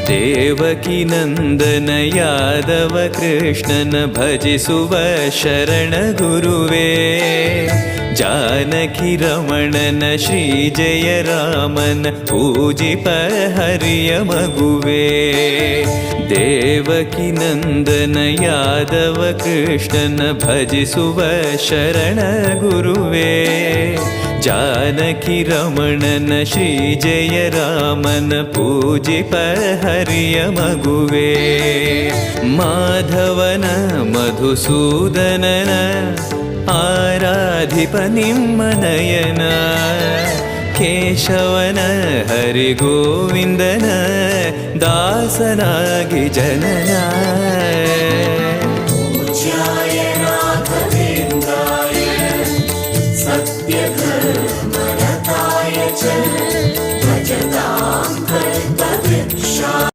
ದೇವಕಿ ನಂದನ ಯಾದವ ಕೃಷ್ಣನ ಭಜಿಸುವ ಶರಣ ಗುರುವೇ. ಜಾನಕಿ ರಮಣನ ಶ್ರೀ ಜಯ ರಾಮನ ಪೂಜಿಪ ಹರಿಯ ಮಗುವೇ. ದೇವಕಿ ನಂದನ ಯಾದವ ಕೃಷ್ಣನ ಭಜಿಸುವ ಶರಣ ಗುರುವೇ. ಜಾನಕಿ ರಮಣನ ಶ್ರೀ ಜಯ ರಾಮನ ಪೂಜಿಪ ಹರಿಯ ಮಗುವೇ. ಮಾಧವನ ಮಧುಸೂದನನ ಆರಾಧಿಪ ನಿಮ್ಮ ನಯನ. ಕೇಶವನ ಹರಿಗೋವಿಂದನ ದಾಸನಾಗಿ ಜನನ. पूज्याय राघवेन्द्राय सत्यधर्मरताय च भजतां कल्पवृक्षाय